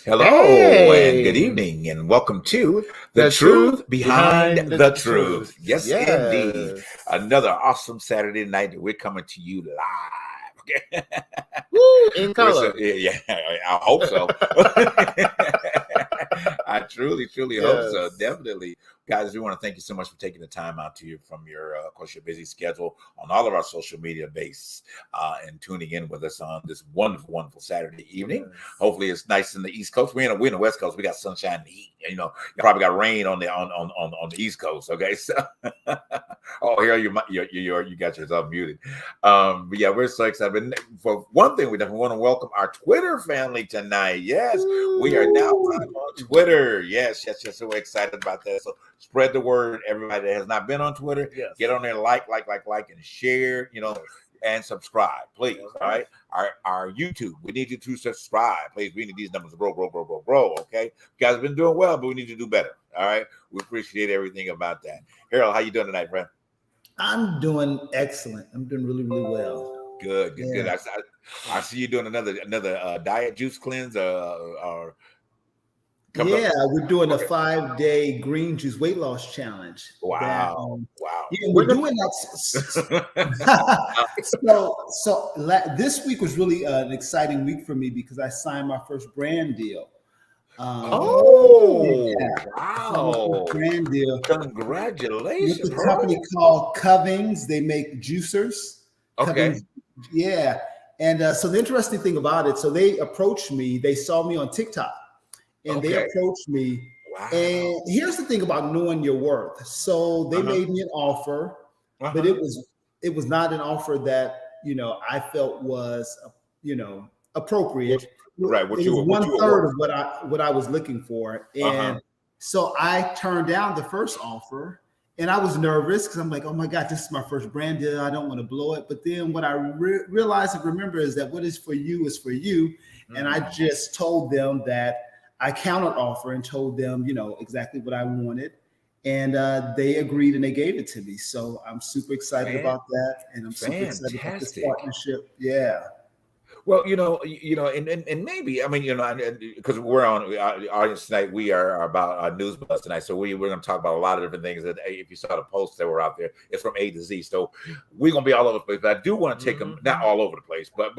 Hello and good Hey, evening, and welcome to The the truth Truth Behind behind the the Truth. truth. Yes, indeed. Yes. Another awesome Saturday night that we're coming to you live. Okay. Woo, in color. Yeah, I hope so. I truly hope so. Yes. Definitely. Guys, we want to thank you so much for taking the time out to you from your, of course, your busy schedule on all of our social media base and tuning in with us on this wonderful Saturday evening. Yes. Hopefully, it's nice in the East Coast. We're in the West Coast. We got sunshine and heat. You probably got rain on the East Coast. Okay, so oh, here you got yourself muted. But yeah, we're so excited. But for one thing, we definitely want to welcome our Twitter family tonight. Yes, we are now live on Twitter. Yes. So we're excited about that. So spread the word. Everybody that has not been on Twitter, Yes. get on there, like, and share. And subscribe, please. All right. Our YouTube, we need you to subscribe, please. We need these numbers to grow. Okay, you guys have been doing well, but we need to do better. All right, we appreciate everything about that. Harold, how you doing tonight, friend? I'm doing excellent. I'm doing really well. Good. Yeah. I see you doing another diet juice cleanse or Yeah, we're doing a Okay. 5-day green juice weight loss challenge. Wow. Yeah, we're doing that. This week was really an exciting week for me because I signed my first brand deal. Wow. Brand deal. Congratulations. With a company called Covings. They make juicers. Okay. Covings, yeah. And so the interesting thing about it, so they approached me, they saw me on TikTok and they approached me. Wow. And here's the thing about knowing your worth. So they made me an offer, but it was not an offer that, I felt was, appropriate. Right. It was 1/3 of what I was looking for. And so I turned down the first offer and I was nervous because I'm like, oh my God, this is my first brand deal. I don't want to blow it. But then what I realized and remember is that what is for you is for you. Mm-hmm. And I just told them that I countered offer and told them, exactly what I wanted. And they agreed and they gave it to me. So I'm super excited about that. And I'm super excited about this partnership. Yeah. Well, and maybe, I mean, because we're on our audience tonight, we are about News Buzz tonight. So we're going to talk about a lot of different things that if you saw the posts that were out there, it's from A to Z. So we're going to be all over the place, but I do want to take them, not all over the place, but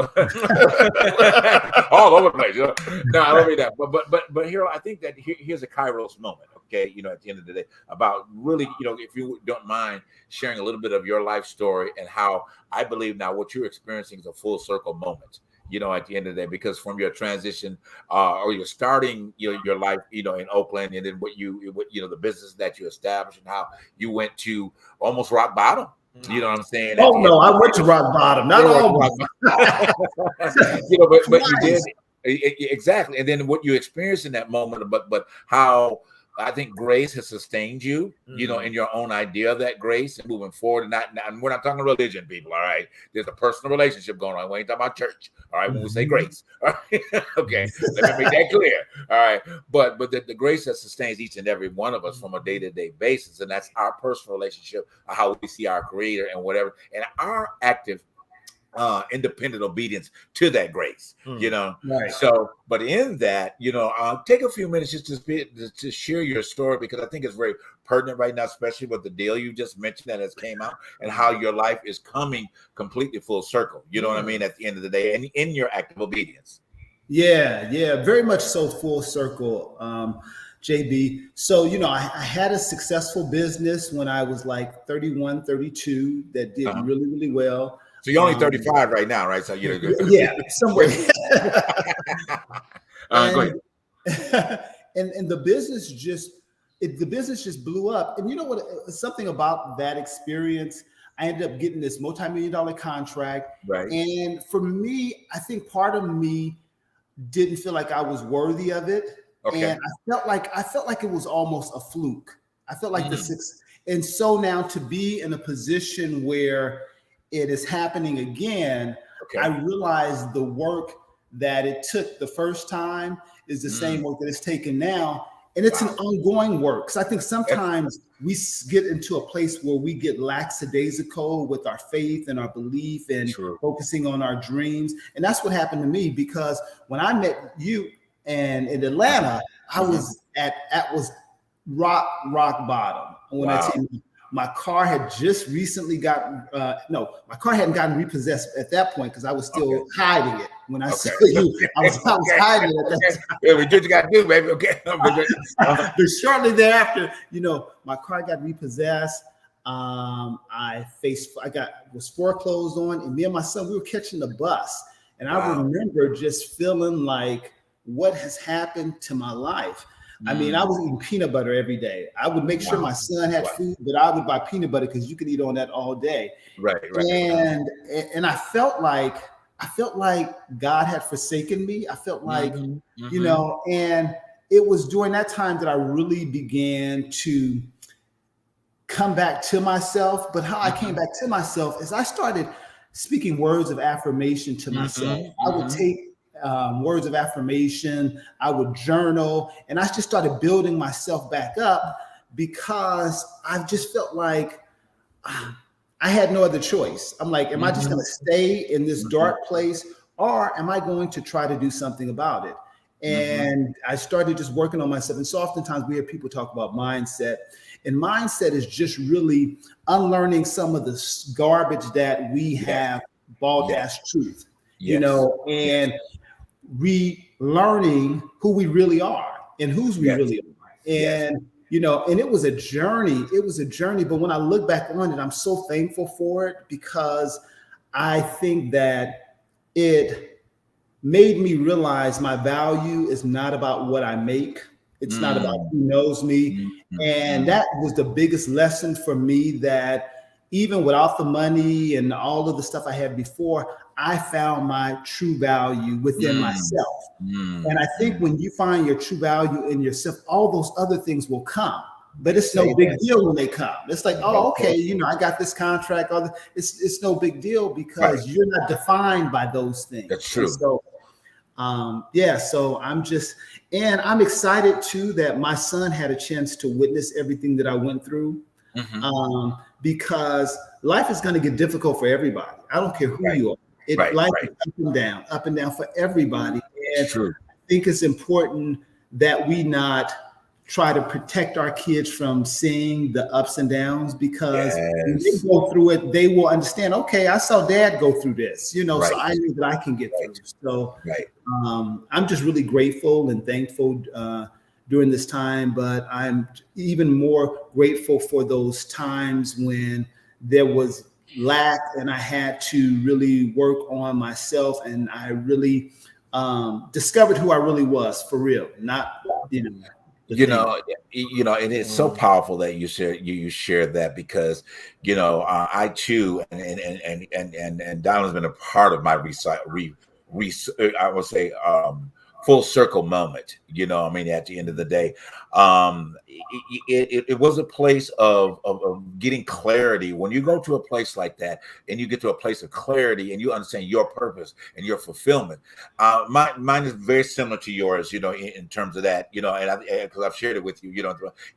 all over the place. No, I don't mean that. But here, I think that here's a Kairos moment. Okay. At the end of the day about really, if you don't mind sharing a little bit of your life story and how I believe now what you're experiencing is a full circle moment. At the end of the day, because from your transition or you're starting your life, in Oakland, and then what the business that you established and how you went to almost rock bottom. You know what I'm saying? Oh no, I went to rock bottom. Not almost. But you did exactly. And then what you experienced in that moment, but how I think grace has sustained you, in your own idea of that grace and moving forward. And we're not talking religion, people. All right. There's a personal relationship going on. We ain't talking about church. All right. When we say grace. All right? Okay. Let me make that clear. All right. But the grace that sustains each and every one of us from a day-to-day basis. And that's our personal relationship, how we see our creator and whatever, and our active independent obedience to that grace, Right. So, but in that, take a few minutes just to share your story, because I think it's very pertinent right now, especially with the deal you just mentioned that has came out and how your life is coming completely full circle. You know what I mean? At the end of the day, and in your active obedience. Yeah, very much so, full circle. JB. So, I had a successful business when I was like 31, 32 that did really well. So you're only 35 right now, right? So you're good. Yeah, somewhere. Go ahead. And the business just blew up. And you know what? Something about that experience, I ended up getting this multi-million-dollar contract. Right. And for me, I think part of me didn't feel like I was worthy of it. Okay. And I felt like it was almost a fluke. I felt like and so now to be in a position where it is happening again, I realized the work that it took the first time is the same work that it's taken now. And it's an ongoing work. Because I think sometimes we get into a place where we get lackadaisical with our faith and our belief and focusing on our dreams. And that's what happened to me, because when I met you, And in Atlanta, I was was rock bottom. When I tell you, my car had just recently gotten my car hadn't gotten repossessed at that point because I was still hiding it. When I saw you, I was hiding it at that time. Yeah, we did you got to do, baby. Okay. But shortly thereafter, my car got repossessed. I was foreclosed on, and me and my son, we were catching the bus. And I remember just feeling like, what has happened to my life? I mean, I was eating peanut butter every day. I would make sure my son had food, but I would buy peanut butter because you could eat on that all day. Right. And I felt like God had forsaken me. I felt like, and it was during that time that I really began to come back to myself. But how I came back to myself is I started speaking words of affirmation to myself. I would take words of affirmation, I would journal, and I just started building myself back up because I just felt like I had no other choice. I'm like, am I just going to stay in this dark place, or am I going to try to do something about it? And I started just working on myself. And so oftentimes we hear people talk about mindset, and mindset is just really unlearning some of the garbage that we have bought as truth, and relearning who we really are and whose we really are. And, and it was a journey. But when I look back on it, I'm so thankful for it because I think that it made me realize my value is not about what I make. It's not about who knows me. And that was the biggest lesson for me, that even without the money and all of the stuff I had before, I found my true value within myself. And I think when you find your true value in yourself, all those other things will come. But it's no big deal when they come. It's like, oh, okay, I got this contract. It's no big deal because you're not defined by those things. That's true. And so, so I'm excited too that my son had a chance to witness everything that I went through. Because life is going to get difficult for everybody. I don't care who you are. Life is up and down for everybody. And I think it's important that we not try to protect our kids from seeing the ups and downs, because when they go through it, they will understand, okay, I saw dad go through this, so I knew that I can get through. So I'm just really grateful and thankful during this time, but I'm even more grateful for those times when there was lack and I had to really work on myself, and I really discovered who I really was for real, not and it's so powerful that you share that, because I too and Donald's been a part of my I would say full circle moment, at the end of the day. It was a place of getting clarity. When you go to a place like that and you get to a place of clarity and you understand your purpose and your fulfillment, mine is very similar to yours, in terms of that, and because I've shared it with you,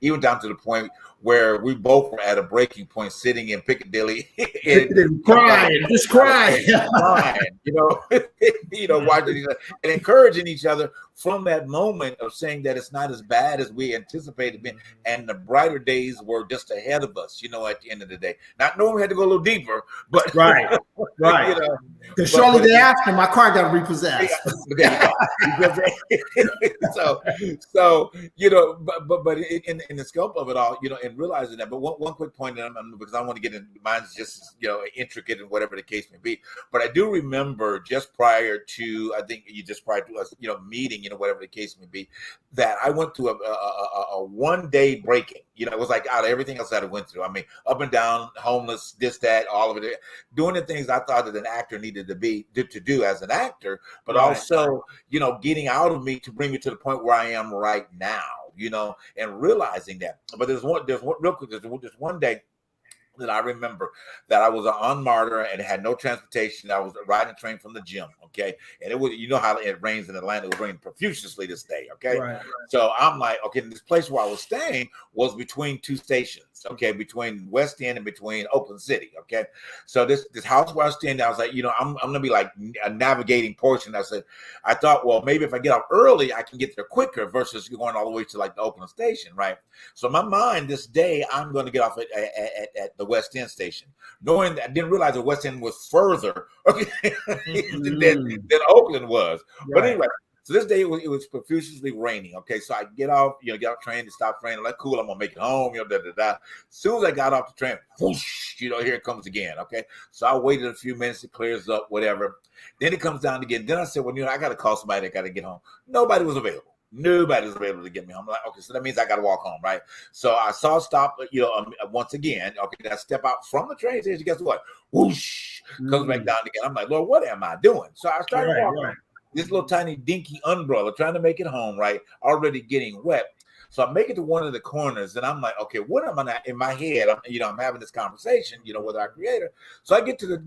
even down to the point where we both were at a breaking point, sitting in Piccadilly and crying, watching each other and encouraging each other from that moment of saying that it's not as bad as we anticipated being, and the brighter days were just ahead of us, at the end of the day. Not knowing we had to go a little deeper, but right. Because shortly thereafter, my car got repossessed. so but in the scope of it all, and realizing that. But one quick point, because I want to get in, mine's just intricate and whatever the case may be. But I do remember just prior to us, meeting, whatever the case may be, that I went through a 1 day breaking. It was like out of everything else that I went through. I mean, up and down, homeless, this, that, all of it, doing the things I thought that an actor needed to do as an actor, but also, getting out of me to bring me to the point where I am right now, and realizing that. But there's one day that I remember that I was an unmartyr and had no transportation. I was riding a train from the gym, okay? And it was, you know how it rains in Atlanta, it was raining profusely this day, okay? Right. So I'm like, okay, this place where I was staying was between two stations, okay? Between West End and between Oakland City, okay? So this house where I was staying, I was like, you know, I'm gonna be like a navigating portion. I thought, well, maybe if I get up early, I can get there quicker versus going all the way to like the Oakland station, right? So in my mind, this day, I'm going to get off at the West End station, knowing that I didn't realize the West End was further than Oakland was. Right. But anyway, so this day it was profusely raining. Okay, so I get off train, to stop raining. Like, cool, I'm gonna make it home. As soon as I got off the train, whoosh, here it comes again. Okay, so I waited a few minutes, it clears up, whatever. Then it comes down again. Then I said, well, I got to call somebody. I got to get home. Nobody was available. Nobody was able to get me home. I'm like, okay, so that means I got to walk home, right? So I saw a stop, once again. Okay, I step out from the train station. Guess what? Whoosh, comes back down again. I'm like, Lord, what am I doing? So I started walking this little tiny dinky umbrella, trying to make it home, right? Already getting wet. So I make it to one of the corners, and I'm like, okay, what am I in my head? I'm having this conversation, with our Creator. So I get to the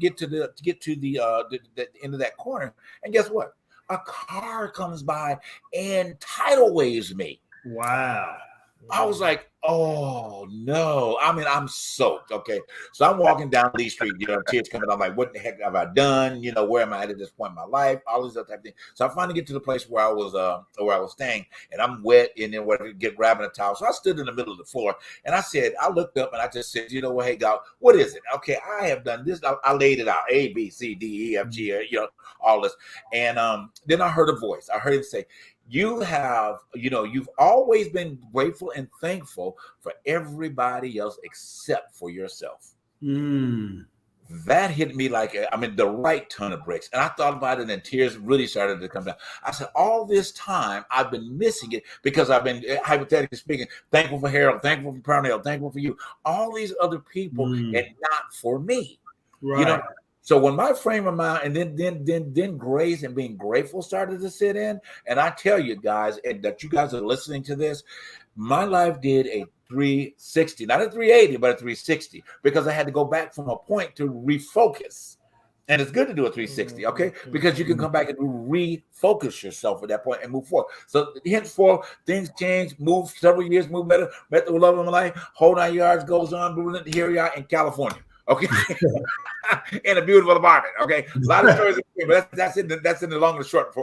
end of that corner, and guess what? A car comes by and tidal waves me. Wow. I was like, oh no. I mean, I'm soaked. Okay. So I'm walking down Lee Street, tears coming. I'm like, what the heck have I done? Where am I at this point in my life? All these other type of things. So I finally get to the place where I was staying, and I'm wet, and then grabbing a towel. So I stood in the middle of the floor, and I looked up and I just said, hey God, what is it? Okay, I have done this. I laid it out. A, B, C, D, E, F, G, all this. And then I heard a voice. I heard him say, you've always been grateful and thankful for everybody else except for yourself. That hit me like, the right ton of bricks. And I thought about it, and tears really started to come down. I said, all this time I've been missing it because I've been, hypothetically speaking, thankful for Harold, thankful for Parnell, thankful for you, all these other people, and not for me. Right. So when my frame of mind and then grace and being grateful started to sit in, and I tell you guys, and that you guys are listening to this, my life did a 360, not a 380, but a 360, because I had to go back from a point to refocus. And it's good to do a 360, okay? Because you can come back and refocus yourself at that point and move forward. So henceforth, things change, move several years, move better, met the love of my life, whole 9 yards goes on, here we are in California. Okay, in a beautiful apartment. Okay, a lot of stories, but that's in the long and short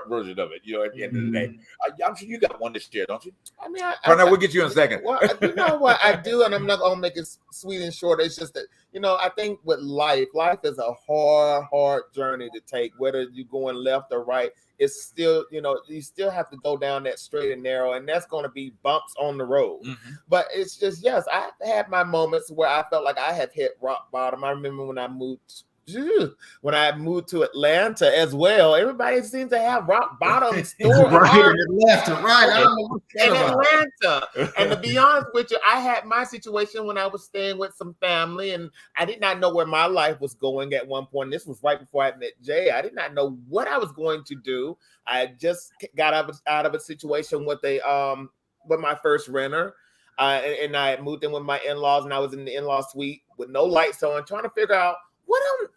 version of it. At the end of the day, I'm sure you got one this year, don't you? I mean, we'll get you in a second. Well, you know what I do, and I'm not gonna make it sweet and short. It's just that I think with life is a hard journey to take. Whether you're going left or right, it's still you still have to go down that straight and narrow, and that's going to be bumps on the road. But it's just, yes, I had my moments where I felt like I have hit rock bottom. I remember when I moved to Atlanta as well. Everybody seems to have rock bottom store right, left to right. In Atlanta. And to be honest with you, I had my situation when I was staying with some family, and I did not know where my life was going at one point. This was right before I met Jay. I did not know what I was going to do. I just got out of a situation with my first renter. And I moved in with my in-laws, and I was in the in-law suite with no lights on, trying to figure out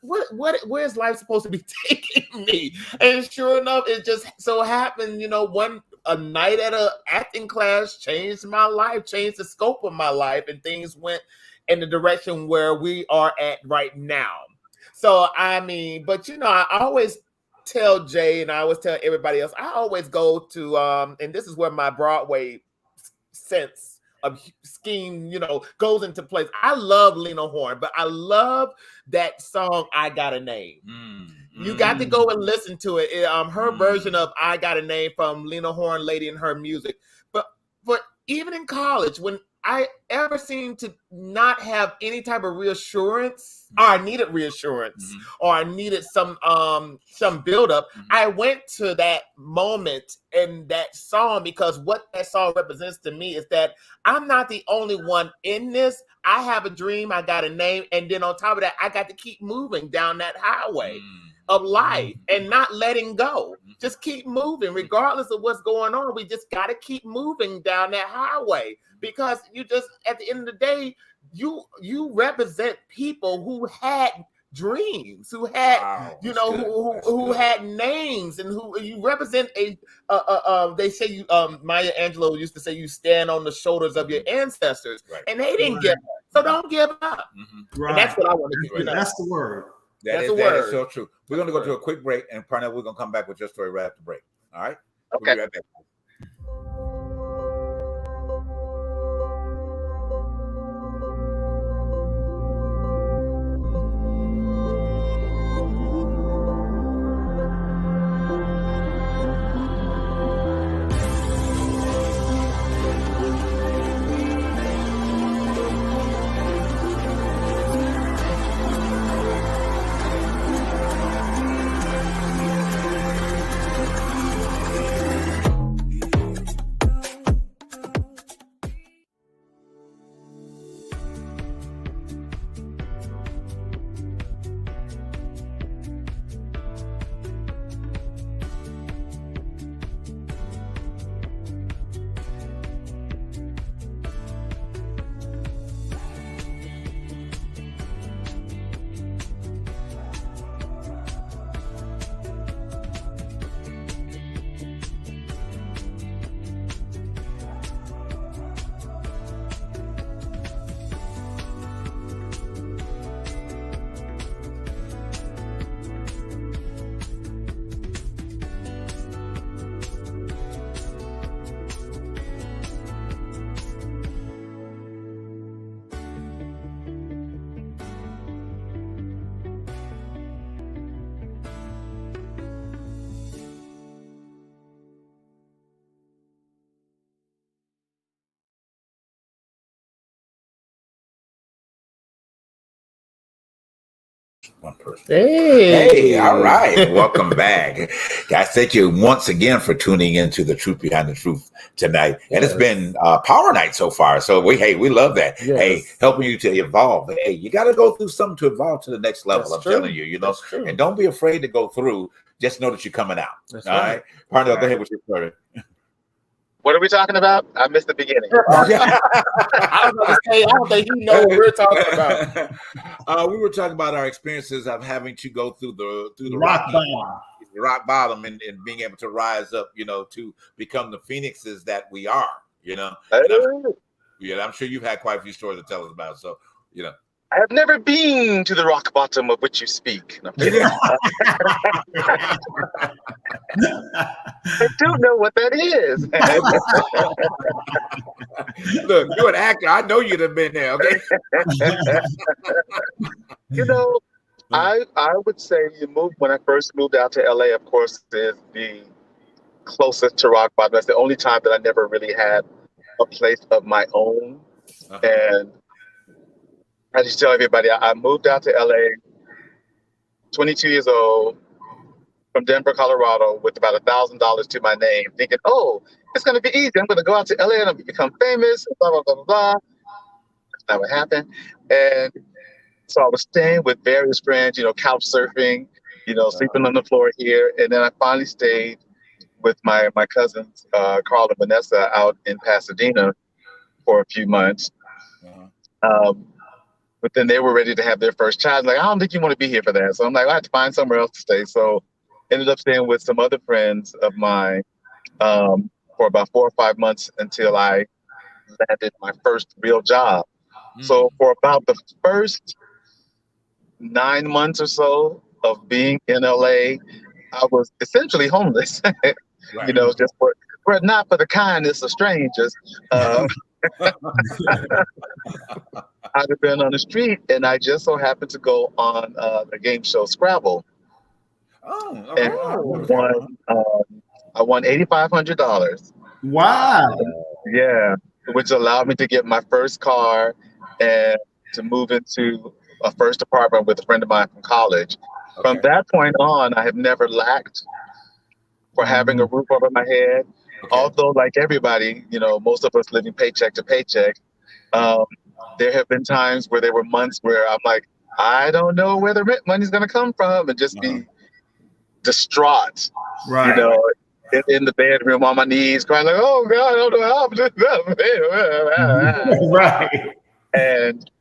where's life supposed to be taking me. And sure enough, it just so happened, a night at a acting class changed my life, changed the scope of my life, and things went in the direction where we are at right now. So but I always tell Jay, and I always tell everybody else, I always go to and this is where my Broadway sense of scheme, goes into place. I love Lena Horne, but I love that song, I Got a Name. You got to go and listen to it. Her version of I Got a Name from Lena Horne, Lady in Her Music. But even in college, when I ever seemed to not have any type of reassurance, or I needed reassurance, or I needed some buildup, I went to that moment in that song, because what that song represents to me is that I'm not the only one in this. I have a dream, I got a name, and then on top of that, I got to keep moving down that highway of life and not letting go. Just keep moving regardless of what's going on. We just got to keep moving down that highway, because you just, at the end of the day, you represent people who had dreams, who had who had names, and who you represent they say you Maya Angelou used to say you stand on the shoulders of your ancestors, and they didn't give up. So don't give up. Right. And that's what I want to do. That's the word. That is so true. We're going to go to a quick break, and Parnell, we're going to come back with your story right after break. All right? Okay. We'll be right back. One person. Hey, all right. Welcome back. Guys, thank you once again for tuning into the Truth Behind the Truth tonight. And it's been Power Night so far. So we love that. Yes. Hey, helping you to evolve. Hey, you got to go through something to evolve to the next level. That's telling you, you know. And don't be afraid to go through. Just know that you're coming out. That's all right. Parnell, go ahead with your story. What are we talking about? I missed the beginning. I don't think you know what we're talking about. We were talking about our experiences of having to go through the rock bottom and being able to rise up, you know, to become the phoenixes that we are, you know. I'm sure you've had quite a few stories to tell us about. So, you know. I have never been to the rock bottom of which you speak. No, I don't know what that is. Look, you're an actor. I know you'd have been there, okay? You know, I would say when I first moved out to LA, of course, is the closest to rock bottom. That's the only time that I never really had a place of my own. And I just tell everybody, I moved out to LA, 22 years old, from Denver, Colorado, with about $1,000 to my name, thinking, oh, it's going to be easy. I'm going to go out to LA and I'm going to become famous, blah, blah, blah, blah, blah. That's not what happened. And so I was staying with various friends, you know, couch surfing, you know, sleeping on the floor here. And then I finally stayed with my cousins, Carl and Vanessa, out in Pasadena for a few months. But then they were ready to have their first child. Like, I don't think you want to be here for that. So I'm like, I have to find somewhere else to stay. So ended up staying with some other friends of mine for about 4 or 5 months until I landed my first real job. So for about the first 9 months or so of being in LA, I was essentially homeless. You know, just for not for the kindness of strangers. I'd have been on the street, and I just so happened to go on the game show Scrabble. And I won $8,500. Wow! Yeah, which allowed me to get my first car and to move into a first apartment with a friend of mine from college. From that point on, I have never lacked for having a roof over my head. Although, like everybody, you know, most of us living paycheck to paycheck. There have been times where there were months where I'm like, I don't know where the rent money's going to come from, and just be distraught, you know, in the bedroom on my knees, crying like, oh God, I don't know how I'm doing that. Right. And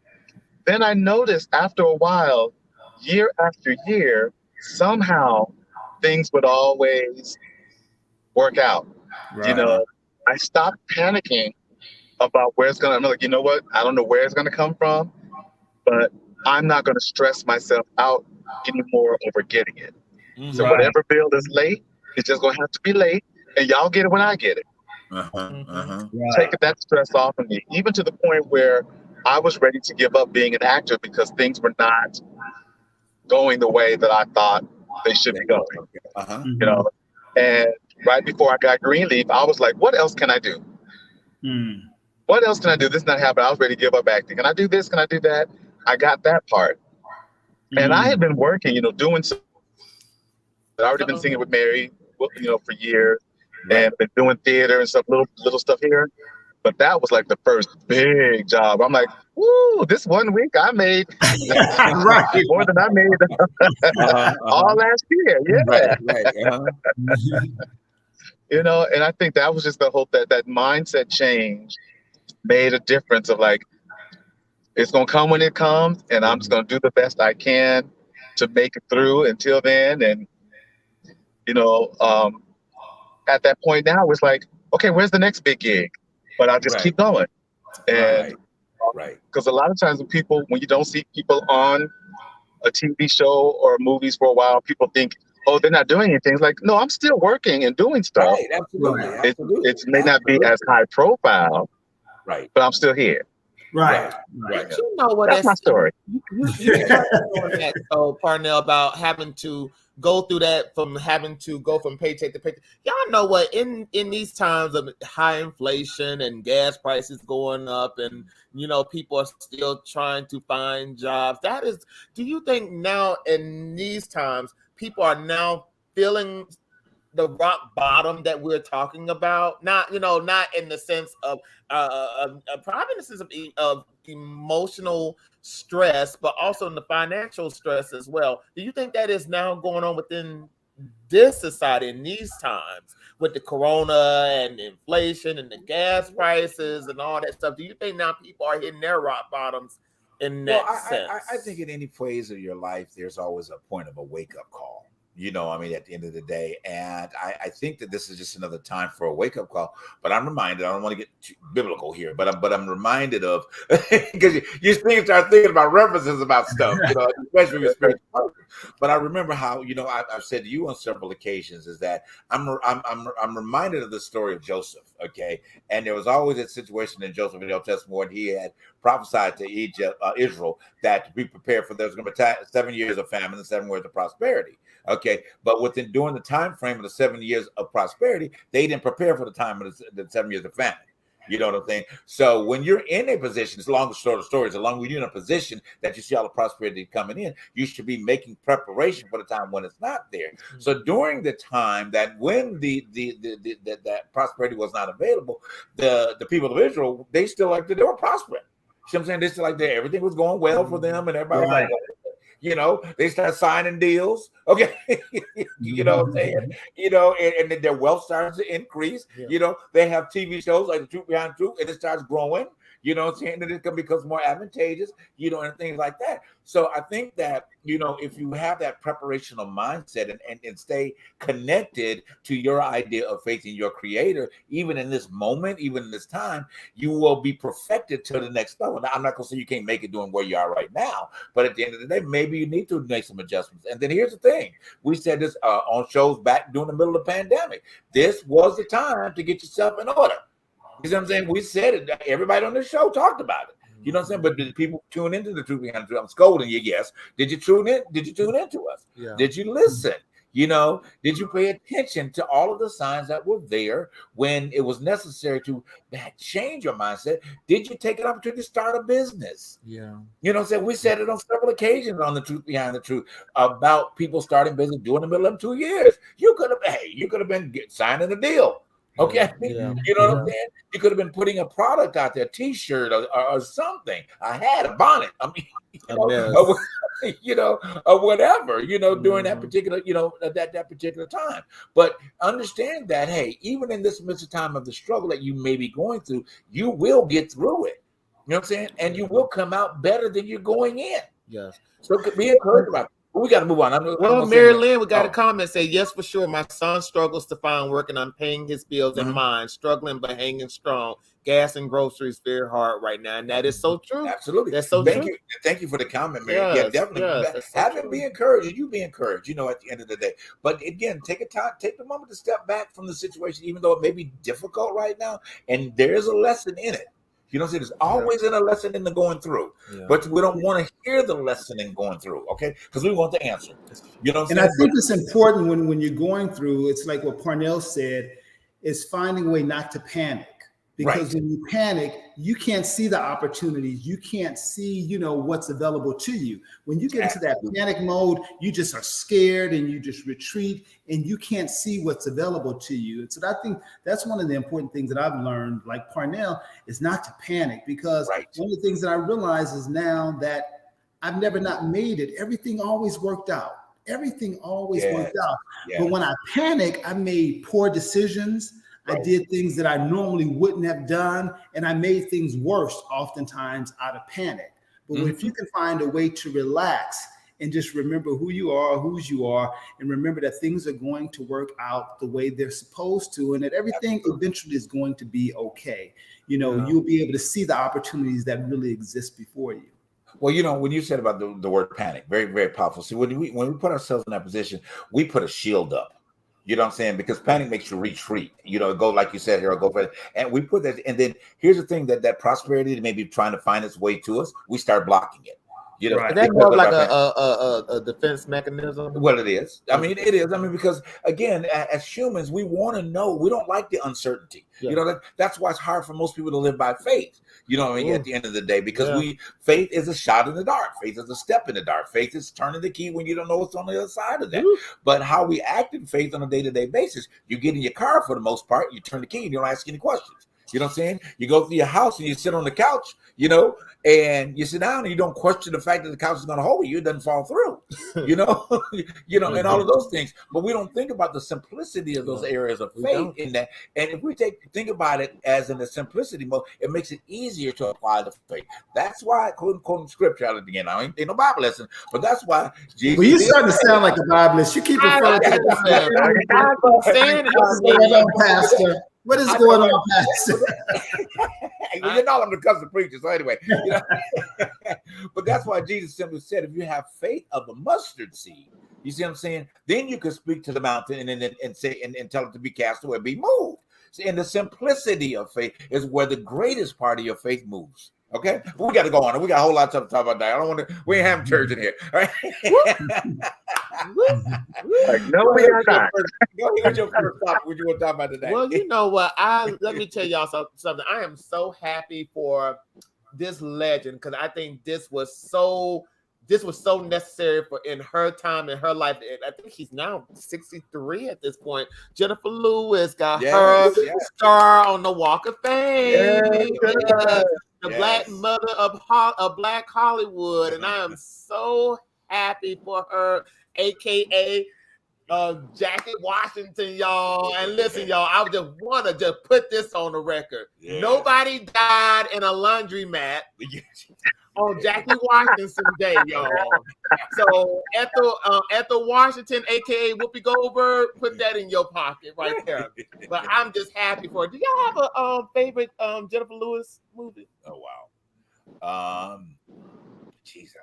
Then I noticed after a while, year after year, somehow things would always work out. You know, I stopped panicking about where it's gonna. I'm like, you know what? I don't know where it's gonna come from, but I'm not gonna stress myself out anymore over getting it. So whatever bill is late, it's just gonna have to be late, and y'all get it when I get it. Taking that stress off of me, even to the point where I was ready to give up being an actor because things were not going the way that I thought they should be going. You know, and right before I got Greenleaf, I was like, what else can I do? What else can I do? This is not happening. I was ready to give up acting. Can I do this? Can I do that? I got that part. And I had been working, you know, doing some, I'd already been singing with Mary, you know, for years, and been doing theater and stuff, little stuff here. But that was like the first big job. I'm like, woo, this 1 week I made more than I made all last year. Yeah. You know, and I think that was just the hope that mindset change made a difference of like, it's going to come when it comes, and I'm just going to do the best I can to make it through until then. And, you know, at that point now, it's like, okay, where's the next big gig? But I'll just keep going. And because a lot of times when you don't see people on a TV show or movies for a while, people think, oh, they're not doing anything. It's like, no, I'm still working and doing stuff. Absolutely. It may not be as high profile, but I'm still here. But you know what? That's my story. You touched on that, so Parnell, about having to go through that, from having to go from paycheck to paycheck. Y'all know what? In these times of high inflation and gas prices going up, and you know, people are still trying to find jobs. Do you think now in these times people are now feeling the rock bottom that we're talking about? Not in the sense of probably in the sense of emotional stress, but also in the financial stress as well. Do you think that is now going on within this society in these times with the corona and inflation and the gas prices and all that stuff? Do you think now people are hitting their rock bottoms in that sense? I think in any phase of your life, there's always a point of a wake-up call. You know, I mean, at the end of the day. And I think that this is just another time for a wake-up call. But I'm reminded, I don't want to get too biblical here, but I'm reminded of, because you start thinking about references about stuff, you know, especially with spiritual. But I remember how, you know, I've said to you on several occasions is that I'm reminded of the story of Joseph, okay? And there was always a situation in Joseph in the Old Testament when he had prophesied to Israel that to be prepared for there's going to be 7 years of famine and 7 years of prosperity. Okay, but during the time frame of the 7 years of prosperity, they didn't prepare for the time of the 7 years of famine. You know what I'm saying? So when you're in a position, it's long short of stories, as long as you're in a position that you see all the prosperity coming in, you should be making preparation for the time when it's not there. Mm-hmm. So during the time that when that prosperity was not available, the people of Israel, they still they were prospering. You know what I'm saying? They still everything was going well for them, and everybody was like, you know, they start signing deals. Okay. You know what I'm saying? You know, and their wealth starts to increase. Yeah. You know, they have TV shows like The Truth Behind the Truth, and it starts growing. You know what I'm saying? And it becomes more advantageous, you know, and things like that. So I think that, you know, if you have that preparational mindset and stay connected to your idea of faith in your creator, even in this moment, even in this time, you will be perfected to the next level. Now, I'm not going to say you can't make it doing where you are right now, but at the end of the day, maybe you need to make some adjustments. And then here's the thing. We said this on shows back during the middle of the pandemic. This was the time to get yourself in order. You know what I'm saying? We said it. Everybody on the show talked about it. You know what I'm saying? But did people tune into The Truth Behind the Truth? I'm scolding you, yes. Did you tune in? Did you tune into us? Yeah. Did you listen? You know, did you pay attention to all of the signs that were there when it was necessary to change your mindset? Did you take an opportunity to start a business? Yeah. You know what I'm saying? We said it on several occasions on The Truth Behind the Truth about people starting business during the middle of 2 years. You could have been signing a deal. Okay, yeah. You know what I'm saying? You could have been putting a product out there, T-shirt or something. I had a bonnet. I mean, you know, or whatever. You know, during that particular, you know, that particular time. But understand that, hey, even in this midst of time of the struggle that you may be going through, you will get through it. You know what I'm saying? And you will come out better than you're going in. Yes. So be encouraged about it. We got to move on. Well, Mary Lynn, we got a comment say, yes, for sure. My son struggles to find work and I'm paying his bills and mine, struggling but hanging strong. Gas and groceries very hard right now. And that is so true. Absolutely. That's so true. Thank you for the comment, Mary. Yes, Yeah, definitely. yes, Have him be encouraged and you be encouraged, you know, at the end of the day. But again, take the moment to step back from the situation, even though it may be difficult right now. And there is a lesson in it. You know, there's always a lesson in the going through, but we don't want to hear the lesson in going through, okay? Because we want the answer. You know what I'm saying? And I think it's important when you're going through, it's like what Parnell said, is finding a way not to panic. Because when you panic, you can't see the opportunities. You can't see, you know, what's available to you. When you get into that panic mode, you just are scared and you just retreat and you can't see what's available to you. And so I think that's one of the important things that I've learned, like Parnell, is not to panic. Because one of the things that I realize is now that I've never not made it. Everything always worked out. Everything always worked out. But when I panic, I made poor decisions. I did things that I normally wouldn't have done, and I made things worse oftentimes out of panic. But if you can find a way to relax and just remember who you are, whose you are, and remember that things are going to work out the way they're supposed to, and that everything eventually is going to be okay. You know, you'll be able to see the opportunities that really exist before you. Well, you know, when you said about the word panic, very, very powerful. See, when we put ourselves in that position, we put a shield up. You know what I'm saying? Because panic makes you retreat. You know, go like you said here, go for it. And we put that. And then here's the thing that prosperity may be trying to find its way to us. We start blocking it. You know, that's more like a defense mechanism. Well, it is. I mean, it is. I mean, because again, as humans, we want to know. We don't like the uncertainty. You know, that's why it's hard for most people to live by faith. You know what I mean? At the end of the day, because faith is a shot in the dark. Faith is a step in the dark. Faith is turning the key when you don't know what's on the other side of that. But how we act in faith on a day-to-day basis, you get in your car for the most part, you turn the key and you don't ask any questions. You know what I'm saying? You go through your house and you sit on the couch, you know, and you sit down and you don't question the fact that the couch is going to hold you. It doesn't fall through, you know, and all of those things. But we don't think about the simplicity of those areas of faith in that. And if we think about it as in the simplicity mode, it makes it easier to apply the faith. That's why, quoting scripture out again, I ain't no Bible lesson, but that's why Jesus. Well, you starting to sound like a Bibleist. You keep referring to the Pastor. What is going on, Pastor? Well, you know I'm the cousin preacher, so anyway. You know? But that's why Jesus simply said, if you have faith of a mustard seed, you see what I'm saying? Then you can speak to the mountain and say and tell it to be cast away, be moved. See, and the simplicity of faith is where the greatest part of your faith moves. Okay, but we got to go on. We got a whole lot of stuff to talk about that. I don't want to. We ain't having church in here. All right. No, we are not. Go ahead, your first topic. What you want to talk about today? Well, you know what? Let me tell y'all something. I am so happy for this legend because I think this was so necessary for in her time in her life. I think she's now 63 at this point. Jennifer Lewis got her star on the Walk of Fame. The black mother of Black Hollywood, and I am so happy for her, aka Jackie Washington, y'all. And listen, y'all, I just want to just put this on the record. Nobody died in a laundromat on Jackie Washington Day, y'all. So Ethel Washington, aka Whoopi Goldberg, put that in your pocket right there. But I'm just happy for her. Do y'all have a favorite Jennifer Lewis movie? Oh wow. Jeez,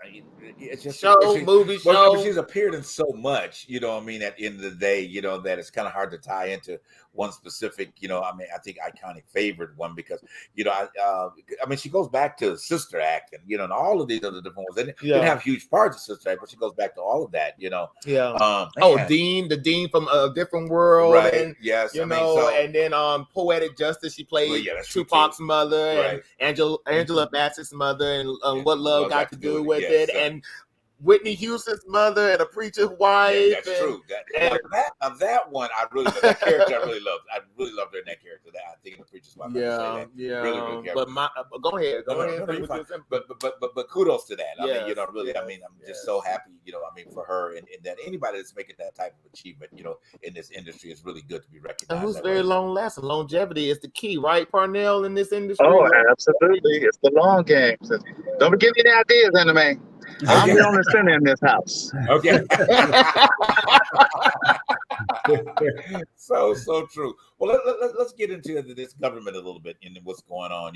it's just movie. She's appeared in so much, you know what I mean, at the end of the day, you know, that it's kind of hard to tie into one specific, you know, I mean, I think iconic favorite one because, you know, I mean, she goes back to Sister Act and, you know, and all of these other different ones. They didn't have huge parts of Sister Act, but she goes back to all of that, you know. Yeah. The Dean from A Different World. Right. And, yes. You know, and then Poetic Justice, she played Tupac's mother and Angela Bassett's mother and What Love Got to Do with it. And Whitney Houston's mother and a preacher's wife. That's true. That one, I really love. That character, I really loved. I really loved her in that character. That I think the preacher's wife. Yeah. Really good. But go ahead. But kudos to that. I mean, really. Yes, I mean, I'm just so happy. I mean, for her and that anybody that's making that type of achievement, in this industry, is really good to be recognized. And who's very long lasting. Longevity is the key, right, Parnell, in this industry? Oh, absolutely. It's the long game. Don't forget any ideas, anime. I'm the only sinner in this house. Okay. So true. Well, let's get into this government a little bit and what's going on.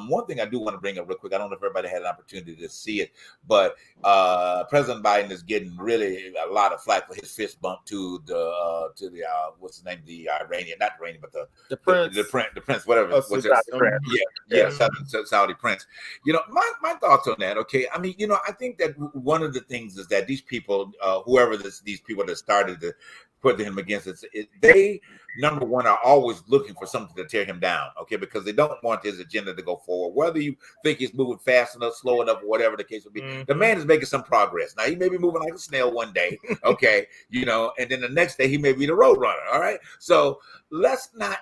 One thing I do want to bring up real quick. I don't know if everybody had an opportunity to see it, but President Biden is getting really a lot of flack for his fist bump to the what's his name, the Iranian, not Iranian, but the prince, whatever. Saudi prince. My thoughts on that. Okay, I mean, I think that one of the things is that these people, whoever these people that started to put him against it, they, number one, are always looking for something to tear him down, okay, because they don't want his agenda to go forward. Whether you think he's moving fast enough, slow enough, or whatever the case would be, the man is making some progress. Now, he may be moving like a snail one day, okay, and then the next day he may be the road runner, all right? So let's not,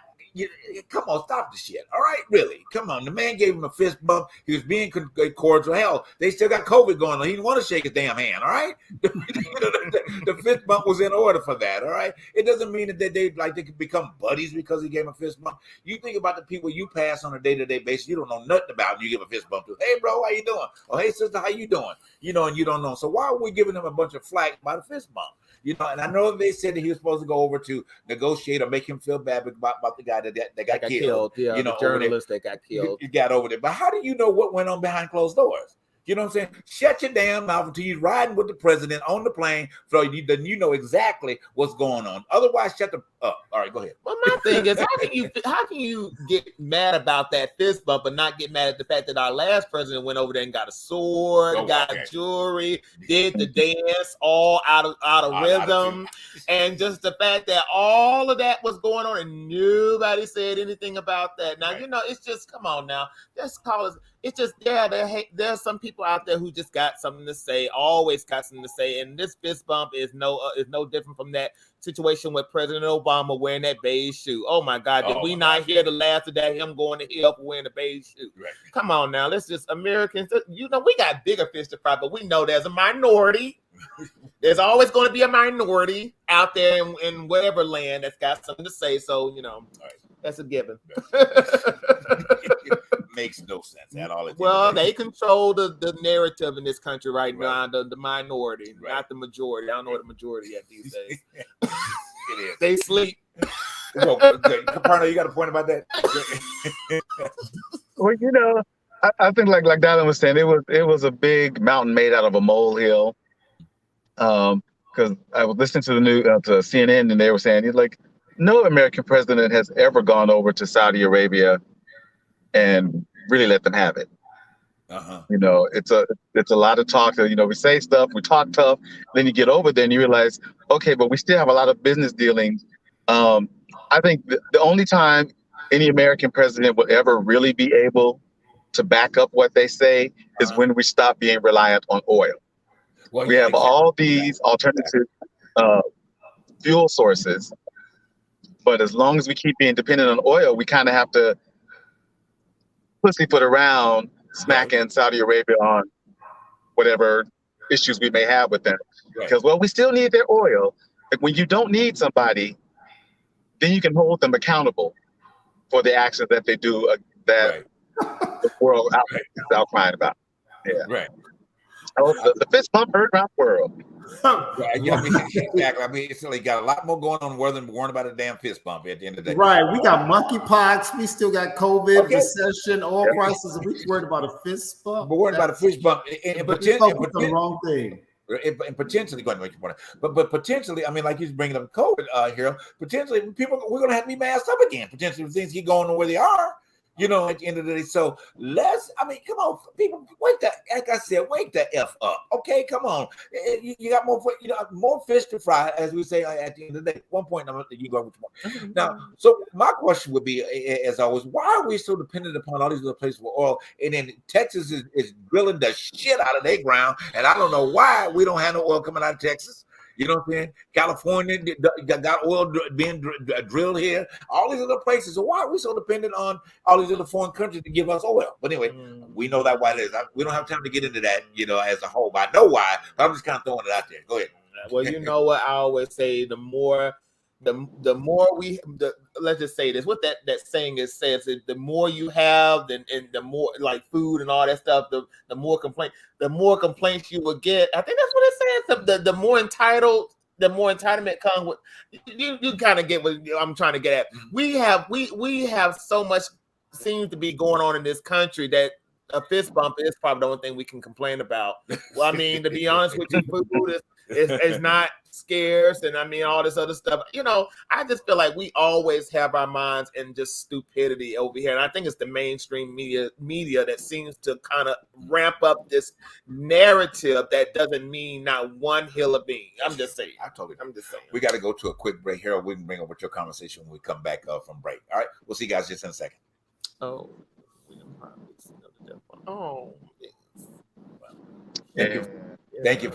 come on, stop the shit. All right, really, come on. The man gave him a fist bump. He was being cordial. Hell, they still got COVID going on. He didn't want to shake his damn hand. All right, the fist bump was in order for that. All right, it doesn't mean that they could become buddies because he gave him a fist bump. You think about the people you pass on a day-to-day basis. You don't know nothing about, and you give a fist bump to. Hey, bro, how you doing? Oh, hey, sister, how you doing? And you don't know. So why are we giving him a bunch of flack about a fist bump? And I know they said that he was supposed to go over to negotiate or make him feel bad about the guy that got killed. Yeah, the journalist that got killed. You got over there. But how do you know what went on behind closed doors? You know what I'm saying? Shut your damn mouth until you're riding with the president on the plane, so you know exactly what's going on. Otherwise, shut the up. All right, go ahead. Well, my thing is, how can you get mad about that fist bump, but not get mad at the fact that our last president went over there and got a sword, got jewelry, did the dance, all out of rhythm, and just the fact that all of that was going on and nobody said anything about that. Now, it's just, come on now, let's call it. It's just, there's some people out there who just got something to say, always got something to say, and this fist bump is no different from that situation with President Obama wearing that beige suit. Oh my God, did we not hear the last of that, him going to hell for wearing a beige suit? Right. Come on now, let's just, Americans, we got bigger fish to fry, but we know there's a minority. There's always going to be a minority out there in whatever land that's got something to say. So, that's a given. Makes no sense at all. Well, they control the narrative in this country right now, the minority, not the majority. I don't know what the majority is these days. It is. They sleep. Caperno, you got a point about that? Well, I think like Dylan was saying, it was a big mountain made out of a molehill. Because I was listening to the news to CNN, and they were saying no American president has ever gone over to Saudi Arabia and really let them have it. It's a lot of talk. We say stuff, we talk tough, then you get over there and you realize, okay, but we still have a lot of business dealings. I think the only time any American president will ever really be able to back up what they say is when we stop being reliant on oil. Well, we have all these alternative fuel sources, but as long as we keep being dependent on oil, we kind of have to pussyfoot around smacking Saudi Arabia on whatever issues we may have with them. Because, we still need their oil. Like, when you don't need somebody, then you can hold them accountable for the actions that they do that the world is outcrying about. Yeah. Right. Oh, the fist bump heard around the world. Exactly. I mean, it's like got a lot more going on than worrying about a damn fist bump at the end of the day. Right. We got monkeypox. We still got COVID, recession, oil prices, and we worried about a fist bump. We're worried about a fist bump. And potentially the wrong thing. And potentially, go ahead and make your point. But potentially, I mean, like he's bringing up COVID here. Potentially, we're going to have to be masked up again. Potentially, if things keep going where they are. at the end of the day. So come on, people, like I said, wake the F up. Okay, come on. You got more fish to fry, as we say at the end of the day. One point, you go with more. Now, so my question would be, as always, why are we so dependent upon all these other places for oil? And then Texas is drilling the shit out of their ground, and I don't know why we don't have no oil coming out of Texas. You know what I'm saying? California got oil being drilled here. All these other places. So why are we so dependent on all these other foreign countries to give us oil? But anyway, we know that why it is. We don't have time to get into that, as a whole. But I know why. But I'm just kind of throwing it out there. Go ahead. Well, you know what I always say: the more let's just say this. What that saying says: the more you have, and the more like food and all that stuff, the more complaints you will get. I think that's what it says. The more entitled, the more entitlement comes with. You kind of get what I'm trying to get at. We have so much seems to be going on in this country that a fist bump is probably the only thing we can complain about. Well, I mean, to be honest with you, food is not scarce, and I mean all this other stuff. I just feel like we always have our minds in just stupidity over here, and I think it's the mainstream media that seems to kind of ramp up this narrative that doesn't mean not one hill of bean. I'm just saying. I'm just saying. We got to go to a quick break. Harold, we can bring up with your conversation when we come back from break. All right, we'll see you guys just in a second. Oh. Thank you. Thank you.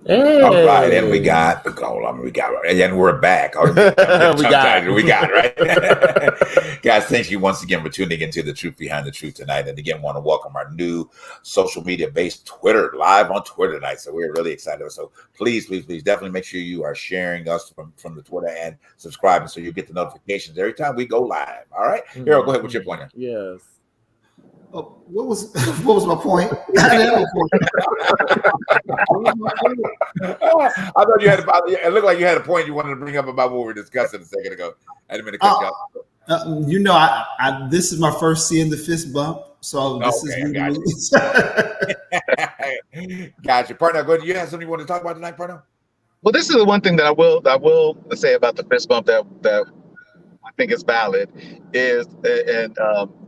Hey. All right, and we got the goal. And then we're back. We got right, guys. Thank you once again for tuning into the Truth Behind the Truth tonight. And again, want to welcome our new social media based Twitter live on Twitter tonight. So we're really excited. So please, definitely make sure you are sharing us from the Twitter and subscribing so you get the notifications every time we go live. All right, Harold, go ahead with your pointer. Yes. Oh, what was my point? I didn't have a point. I thought you had. It looked like you had a point you wanted to bring up about what we were discussing a second ago. I didn't mean to cut you off. I this is my first seeing the fist bump, so this is. Gotcha, partner. Go ahead. You have something you want to talk about tonight, partner? Well, this is the one thing that I will say about the fist bump that I think is valid is, and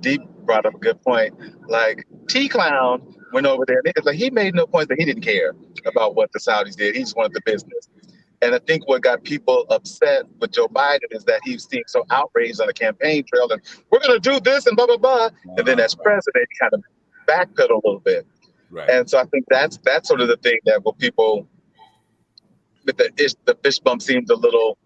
Deep brought up a good point. Like T-Clown went over there, and like he made no point that he didn't care about what the Saudis did. He just wanted the business. And I think what got people upset with Joe Biden is that he was being so outraged on the campaign trail, and we're going to do this and blah blah blah. And then as president, he kind of backpedaled a little bit. Right. And so I think that's sort of the thing that what people with the fist bump seems a little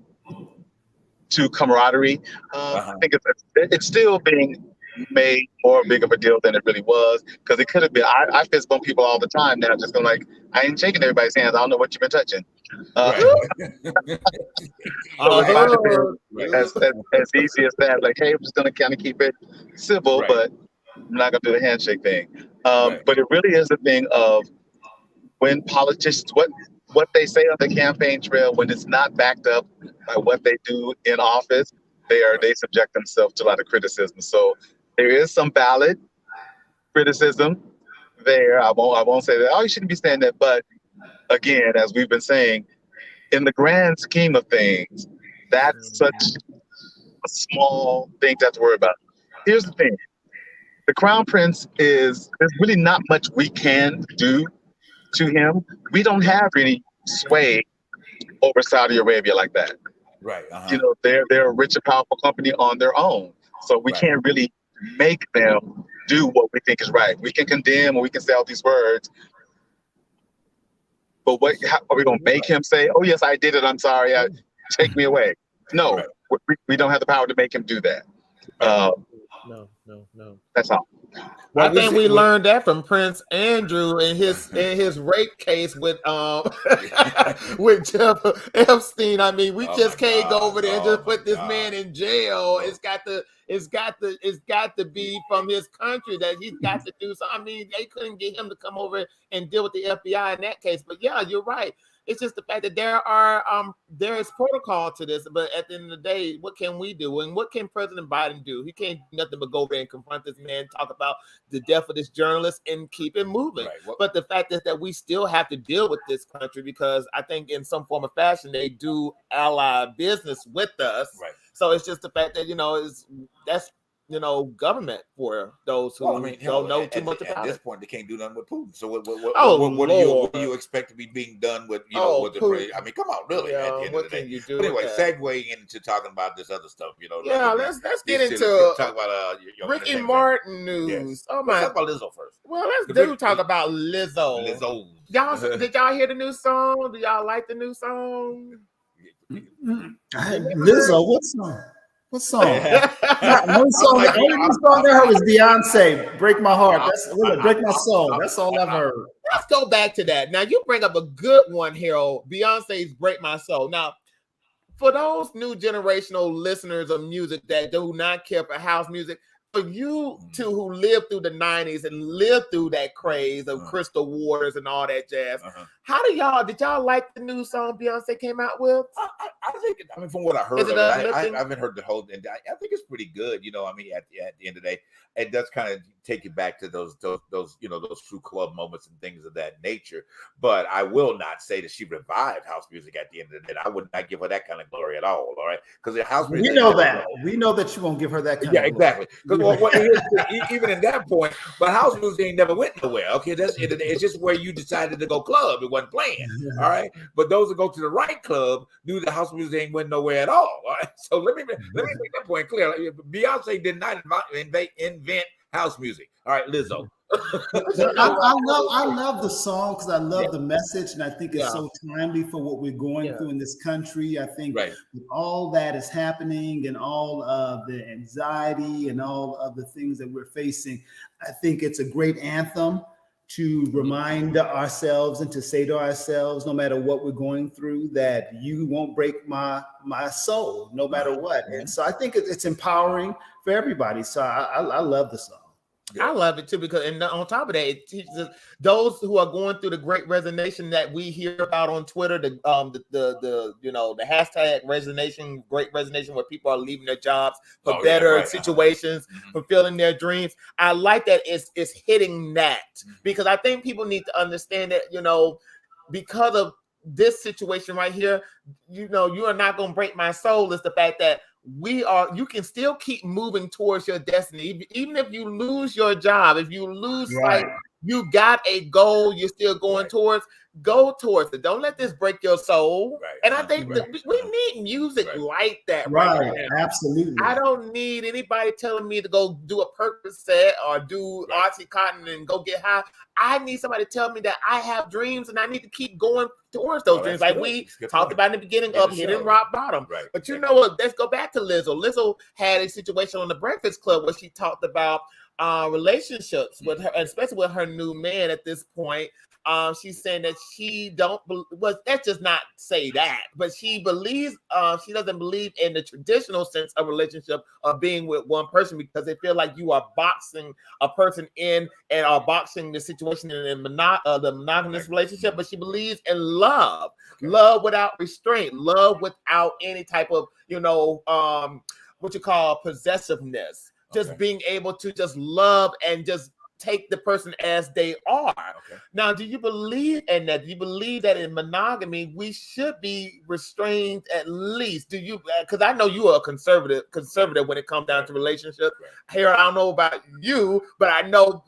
too camaraderie. I think it's still being made more big of a deal than it really was, because it could have been. I fist bump people all the time now, just going like, I ain't shaking everybody's hands. I don't know what you've been touching. Right. So it might have been as easy as that. Like, hey, I'm just gonna kind of keep it civil, Right. but I'm not gonna do the handshake thing. Right. But it really is a thing of when politicians, what they say on the campaign trail, when it's not backed up by what they do in office, they subject themselves to a lot of criticism. So there is some valid criticism there. I won't say that, oh, you shouldn't be saying that. But again, as we've been saying, in the grand scheme of things, that's such a small thing to have to worry about. Here's the thing. The Crown Prince there's really not much we can do to him. We don't have any sway over Saudi Arabia like that. Right. You know, they're a rich and powerful company on their own. So we can't really make them do what we think is right. We can condemn and we can say all these words. But how are we going to make him say, oh, yes, I did it. I'm sorry. Take me away. No, we don't have the power to make him do that. No. That's all. Well, I think we learned that from Prince Andrew in his rape case with with Jeff Epstein. I mean, we just can't go over there and just put this man in jail. It's got to be from his country that he's got to do something. I mean, they couldn't get him to come over and deal with the FBI in that case. But yeah, you're right. It's just the fact that there is protocol to this, but at the end of the day, what can we do? And what can President Biden do? He can't do nothing but go over and confront this man, talk about the death of this journalist, and keep it moving. Right. But the fact is that we still have to deal with this country, because I think in some form of fashion they do ally business with us. Right. So it's just the fact that that's government for those who don't know too much about it. At this point, they can't do nothing with Putin. So what do you expect to be being done with with the Putin. I mean, come on, really? At the end of the day. But anyway, segueing into talking about this other stuff, let's get into talk about Ricky Martin news. Yes. Oh my! Let's talk about Lizzo first. Well, let's talk about Lizzo. Did y'all hear the new song? Do y'all like the new song? Lizzo, what song? What song? One song. The only song I heard was Beyonce, "Break My Heart." Break My Soul. That's all I've heard. Let's go back to that. Now you bring up a good one, Harold. Beyonce's "Break My Soul." Now, for those new generational listeners of music that do not care for house music, for you two who lived through the 90s and lived through that craze of Crystal Waters and all that jazz, did y'all like the new song Beyonce came out with? I think, from what I heard, I haven't heard the whole, and I think it's pretty good. I mean, at the end of the day, it does kind of take you back to those true club moments and things of that nature. But I will not say that she revived house music at the end of the day. I would not give her that kind of glory at all. All right, because the house music, we know that you won't give her that kind. Yeah, exactly. Because even in that point, but house music ain't never went nowhere. Okay, it's just where you decided to go club. It wasn't playing. All right, but those that go to the right club knew the house music ain't went nowhere at all. All right, so let me make that point clear. Beyonce did not invent house music. All right, Lizzo. I love the song because I love the message, and I think it's so timely for what we're going through in this country. I think with all that is happening and all of the anxiety and all of the things that we're facing, I think it's a great anthem to remind ourselves and to say to ourselves, no matter what we're going through, that you won't break my soul, no matter what. And so I think it's empowering for everybody. So I love the song. I love it too, because on top of that, it teaches us, those who are going through the great resignation that we hear about on Twitter, the hashtag resignation, great resignation, where people are leaving their jobs for better situations, fulfilling their dreams. I like that it's hitting that, because I think people need to understand that, because of this situation right here, you are not going to break my soul. Is the fact that you can still keep moving towards your destiny. Even if you lose your job, if you lose sight you got a goal you're still going towards, go towards it. Don't let this break your soul. Right. And I think that we need music like that right now. Absolutely. I don't need anybody telling me to go do a Percocet or do Oxycontin and go get high. I need somebody to tell me that I have dreams and I need to keep going towards those dreams. Like we talked about in the beginning of hitting rock bottom. Right. But you know what? Let's go back to Lizzo. Lizzo had a situation on the Breakfast Club where she talked about relationships with her, especially with her new man at this point. She's saying that she don't that's just not say that, but she believes she doesn't believe in the traditional sense of relationship of being with one person because they feel like you are boxing a person in and are boxing the situation in the monogamous relationship. But she believes in love, love without restraint, love without any type of what you call possessiveness, just being able to just love and just take the person as they are. Okay. Now, do you believe in that? Do you believe that in monogamy we should be restrained at least? Do you? Because I know you are a conservative when it comes down to relationships. Here, I don't know about you, but I know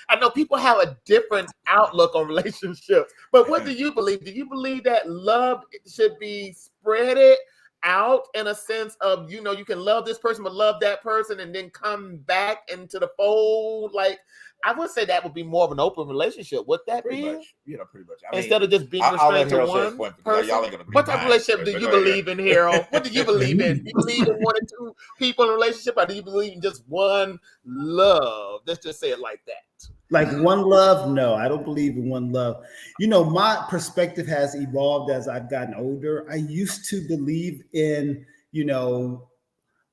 I know people have a different outlook on relationships. But what do you believe? Do you believe that love should be spreaded out in a sense of you can love this person but love that person and then come back into the fold? Like, I would say that would be more of an open relationship. Would that pretty be much, pretty much. Instead of just being restrained to one person? What type of relationship do you believe in, Harold? What do you believe in? Do you believe in 1 or 2 people in a relationship, or do you believe in just one love? Let's just say it like that. Like one love? No, I don't believe in one love. My perspective has evolved as I've gotten older. I used to believe in,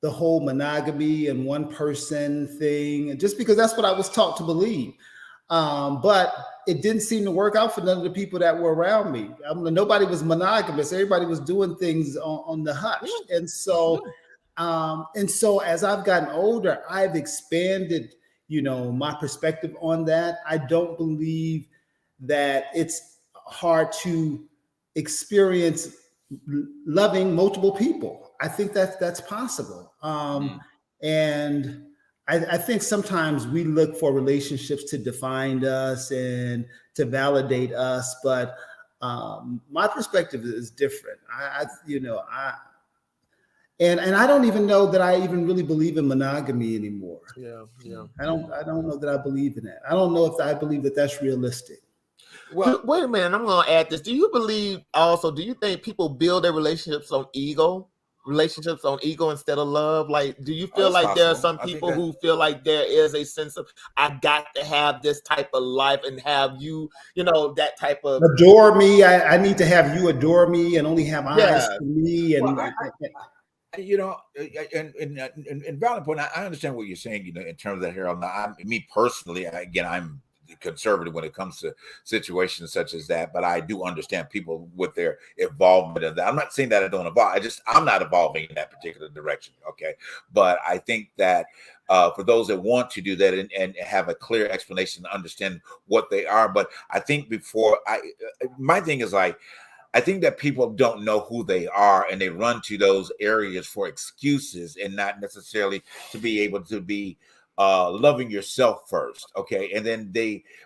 the whole monogamy and one person thing, just because that's what I was taught to believe. But it didn't seem to work out for none of the people that were around me. Nobody was monogamous. Everybody was doing things on the hush. And so as I've gotten older, I've expanded my perspective on that. I don't believe that it's hard to experience loving multiple people. I think that's possible. And I think sometimes we look for relationships to define us and to validate us, but my perspective is different. And I don't even know that I even really believe in monogamy anymore. Yeah. I don't know that I believe in that. I don't know if I believe that that's realistic. Well, wait a minute. I'm going to add this. Do you think people build their relationships on ego instead of love? Like, do you feel like there are some people who feel like there is a sense of, I got to have this type of life and have you, that type of adore me. I need to have you adore me and only have eyes for me. And and valid point. I understand what you're saying. In terms of that, Harold. Now, me personally, I'm conservative when it comes to situations such as that, but I do understand people with their involvement in that. I'm not saying that I don't evolve. I'm not evolving in that particular direction. Okay, but I think that for those that want to do that and have a clear explanation, understand what they are. But I think my thing is like, I think that people don't know who they are and they run to those areas for excuses and not necessarily to be able to be loving yourself first. Okay. And then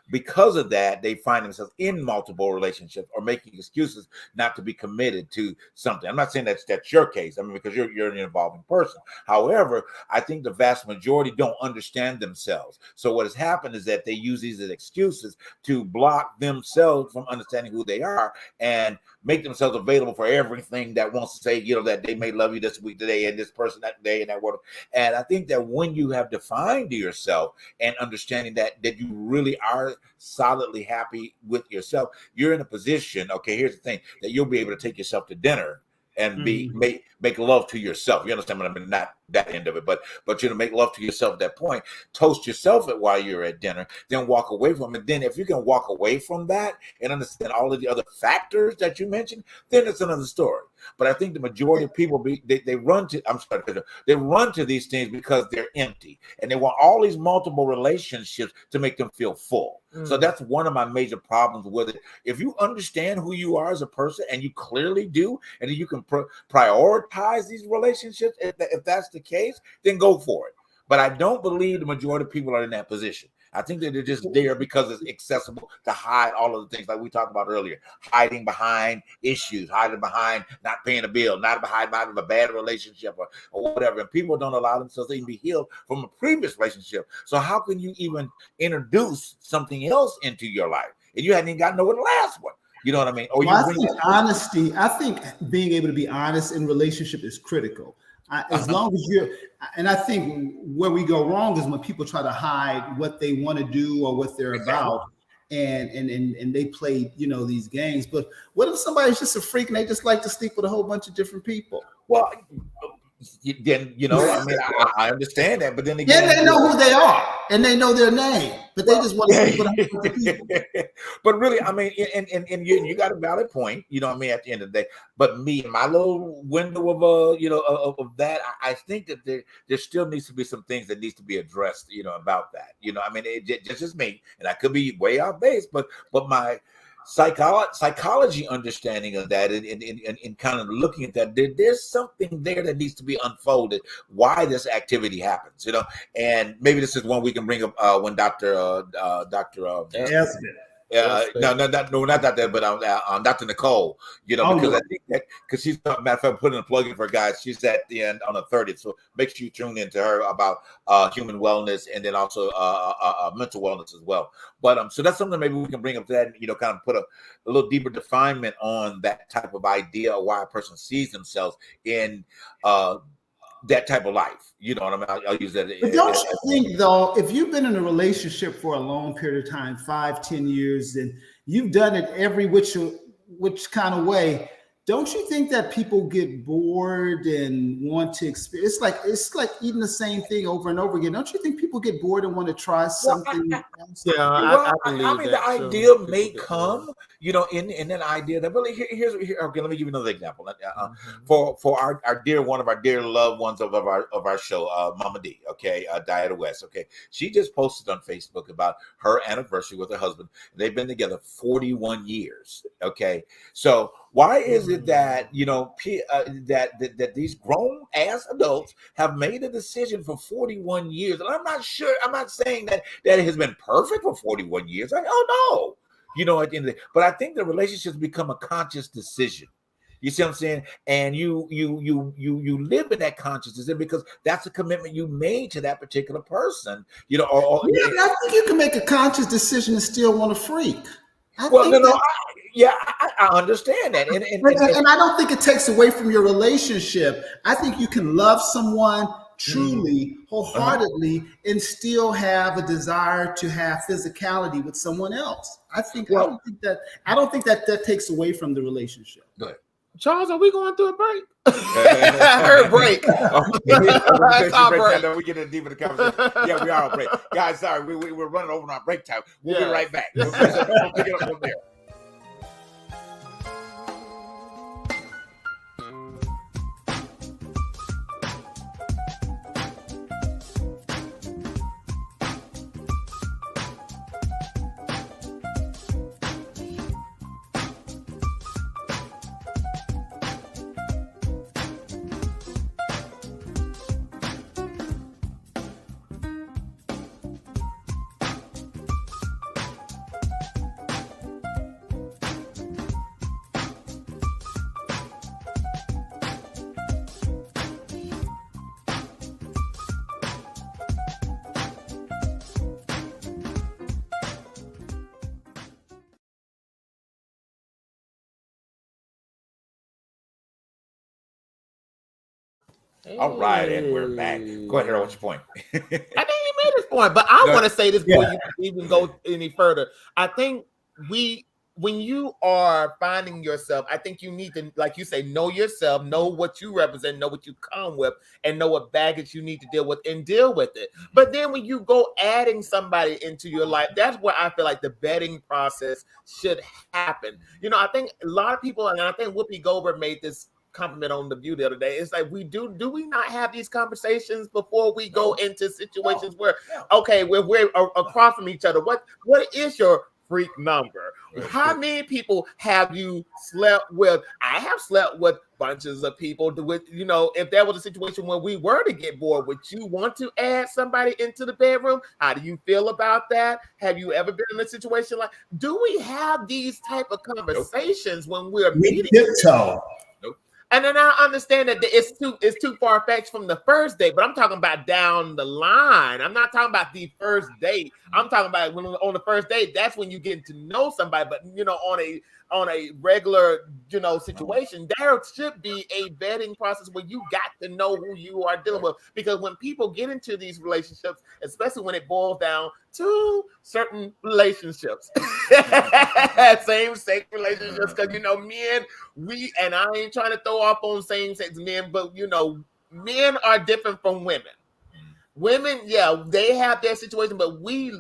because of that, they find themselves in multiple relationships or making excuses not to be committed to something. I'm not saying that's your case. I mean, because you're an involving person. However, I think the vast majority don't understand themselves. So what has happened is that they use these as excuses to block themselves from understanding who they are and make themselves available for everything that wants to say, that they may love you this week today and this person that day and that word. And I think that when you have defined yourself and understanding that you really are solidly happy with yourself, you're in a position, okay, here's the thing, that you'll be able to take yourself to dinner and make love to yourself. You understand what I mean? Not that end of it, but make love to yourself at that point. Toast yourself while you're at dinner, then walk away from it. Then if you can walk away from that and understand all of the other factors that you mentioned, then it's another story. But I think the majority of people they run to these things because they're empty and they want all these multiple relationships to make them feel full. So that's one of my major problems with it. If you understand who you are as a person, and you clearly do, and you can prioritize these relationships, if that's the case, then go for it. But I don't believe the majority of people are in that position. I think that they're just there because it's accessible to hide all of the things like we talked about earlier, hiding behind issues, hiding behind not paying a bill, not behind a bad relationship or whatever. And people don't allow themselves to even be healed from a previous relationship. So how can you even introduce something else into your life? And you hadn't even gotten over the last one. You know what I mean? Or I think honesty, I think being able to be honest in relationship is critical. As long as you're, and I think where we go wrong is when people try to hide what they want to do or what they're about, and they play, you know, these games. But what if somebody's just a freak and they just like to sleep with a whole bunch of different people? Well, then, you know, I mean, I understand that, but then again, they know who they are and they know their name, but they just want to sleep with a whole bunch of people. But really, I mean, and you got a valid point, you know what I mean, at the end of the day. But me, my little window of you know, of that, I think that there still needs to be some things that needs to be addressed, you know, about that. You know, I mean, it's just me, and I could be way off base, but my psychology understanding of that and kind of looking at that, there's something there that needs to be unfolded why this activity happens, you know. And maybe this is one we can bring up when Dr. Not that, but Dr. Nicole, you know, because I think that because she's, matter of fact, putting a plug in for guys, she's at the end on the 30th, so make sure you tune into her about human wellness and then also mental wellness as well. But so that's something maybe we can bring up to that, and, you know, kind of put a little deeper definement on that type of idea of why a person sees themselves in that type of life, you know what I mean? I'll use that. But don't you think, though, if you've been in a relationship for a long period of time, 5-10 years, and you've done it every which kind of way, don't you think that people get bored and want to experience? It's like eating the same thing over and over again. Don't you think people get bored and want to try something else? Yeah, I mean, the idea may come, you know, in an idea that really here's okay. Let me give you another example. For our one of our dear loved ones of our show, Mama D, okay, Diana West, okay, she just posted on Facebook about her anniversary with her husband. They've been together 41 years, okay. So why is it that, you know, that these grown ass adults have made a decision for 41 years? And I'm not sure. I'm not saying that it has been perfect for 41 years. I don't know. You know, at the end of the day, but I think the relationships become a conscious decision. You see what I'm saying? And you live in that consciousness because that's a commitment you made to that particular person. You know, I think you can make a conscious decision and still want to freak. I understand that, and I don't think it takes away from your relationship. I think you can love someone truly, wholeheartedly, and still have a desire to have physicality with someone else. I don't think that takes away from the relationship. Good. Charles, are we going through a break? I heard break. We get in deep in the conversation. Yeah, we are on break. Guys, sorry, we're running over our break time. We'll be right back. We'll pick it up from there. All right, and we're back. Go ahead, Harold. What's your point? I think you made this point, but I want to say this before you even go any further. I think when you are finding yourself, I think you need to, like you say, know yourself, know what you represent, know what you come with, and know what baggage you need to deal with and deal with it. But then when you go adding somebody into your life, that's where I feel like the vetting process should happen. You know, I think a lot of people, and I think Whoopi Goldberg made this compliment on The View the other day. It's like, do we not have these conversations before we go into situations where, okay, we're across from each other? What is your freak number. How many people have you slept with? I have slept with bunches of people. With, you know, if there was a situation where we were to get bored, would you want to add somebody into the bedroom? How do you feel about that? Have you ever been in a situation like? Do we have these type of conversations when we're meeting? Tiptoe. And then I understand that it's too far fetched from the first date, but I'm talking about down the line. I'm not talking about the first date. I'm talking about when on the first date. That's when you get to know somebody. But you know, on a regular, you know, situation, there should be a vetting process where you got to know who you are dealing with. Because when people get into these relationships, especially when it boils down to certain relationships, same-sex relationships, because you know, men, and I ain't trying to throw off on same-sex men, but you know, men are different from women. Women, yeah, they have their situation, but we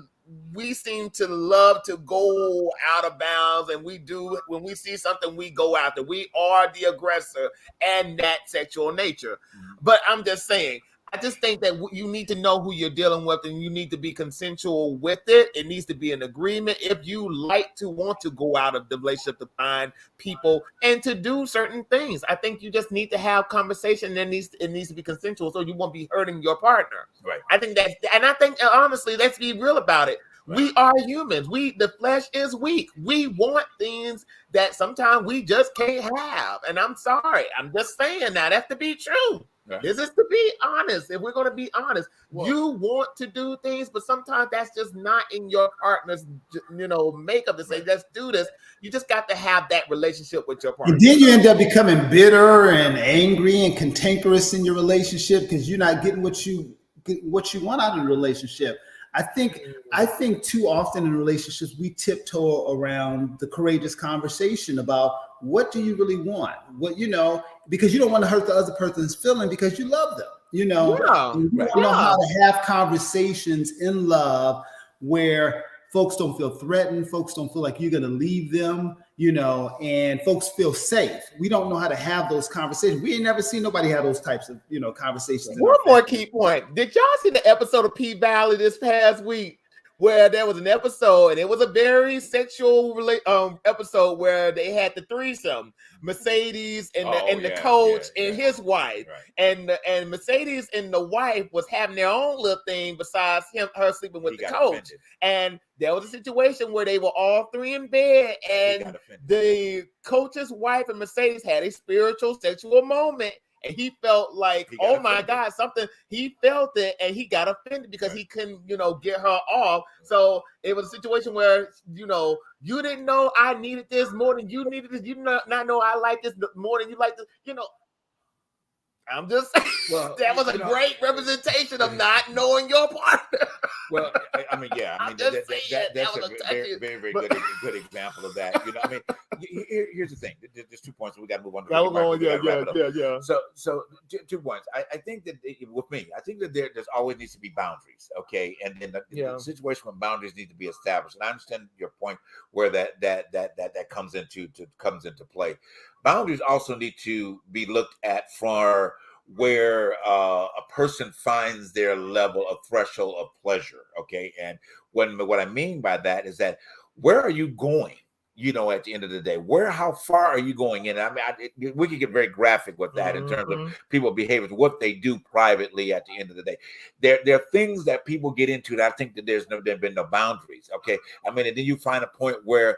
seem to love to go out of bounds, and we do when we see something, we go after. We are the aggressor and that sexual nature. But I'm just saying, I just think that you need to know who you're dealing with, and you need to be consensual with it. It needs to be an agreement. If you want to go out of the relationship to find people and to do certain things, I think you just need to have conversation. It needs to be consensual, so you won't be hurting your partner. Right. I think honestly, let's be real about it. Right. We are humans. The flesh is weak. We want things that sometimes we just can't have. And I'm sorry. I'm just saying that. That's to be true. Right. This is to be honest. If we're going to be honest, you want to do things, but sometimes that's just not in your partner's, you know, makeup to say, let's do this. You just got to have that relationship with your partner. And then you end up becoming bitter and angry and cantankerous in your relationship because you're not getting what you want out of the relationship. I think too often in relationships, we tiptoe around the courageous conversation about what do you really want? What, you know, because you don't want to hurt the other person's feeling because you love them, you know. You don't know how to have conversations in love where folks don't feel threatened, folks don't feel like you're going to leave them, you know, and folks feel safe. We don't know how to have those conversations. We ain't never seen nobody have those types of, you know, conversations. One more key point. Did y'all see the episode of P-Valley this past week where there was an episode, and it was a very sexual episode where they had the threesome, Mercedes and the coach and his wife, and Mercedes and the wife was having their own little thing besides her sleeping with the coach. Offended. And there was a situation where they were all three in bed, and the coach's wife and Mercedes had a spiritual sexual moment. And he felt like, oh my God, something. He felt it, and he got offended because he couldn't, you know, get her off. So it was a situation where, you know, you didn't know I needed this more than you needed this. You not know I like this more than you like this. You know, I'm just saying, that was a great representation of not knowing your partner. Well, I mean, yeah, I mean, that's a very, very, very good example of that. You know, I mean, here's the thing. There's 2 points. We got to move on to So 2 points. I think that with me, I think that there's always needs to be boundaries. Okay, and then the situation when boundaries need to be established. And I understand your point where that comes into play. Boundaries also need to be looked at for where a person finds their level of threshold of pleasure. Okay. And what I mean by that is that where are you going? You know, at the end of the day, how far are you going in? I mean, we can get very graphic with that in terms of people behaviors, what they do privately at the end of the day. There are things that people get into that I think that there's been no boundaries. Okay. I mean, and then you find a point where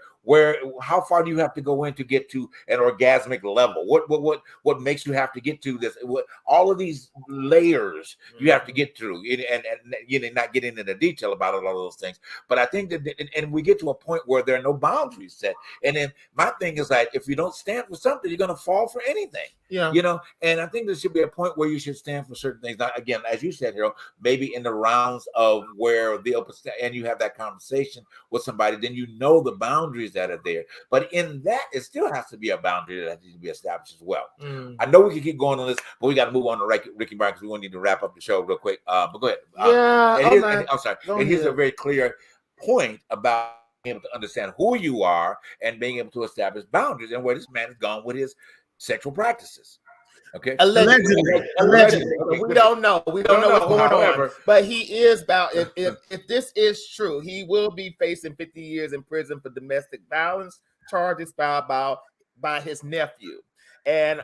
how far do you have to go in to get to an orgasmic level? What makes you have to get to this? All of these layers you have to get through, and you know, not getting into detail about all those things. But I think that, and we get to a point where there are no boundaries set. And then my thing is like, if you don't stand for something, you're going to fall for anything. Yeah, you know. And I think there should be a point where you should stand for certain things. Now, again, as you said, Harold, maybe in the rounds of where the open and you have that conversation with somebody, then you know the boundaries that are there. But in that, it still has to be a boundary that needs to be established as well. I know we can keep going on this, but we got to move on to Ricky Brown because we want to need to wrap up the show real quick. But go ahead. I'm sorry. And here's a very clear point about being able to understand who you are and being able to establish boundaries and where this man has gone with his sexual practices. Okay. Allegedly. We don't know. We don't know what's going on. But he is about, if this is true, he will be facing 50 years in prison for domestic violence charges filed by his nephew. And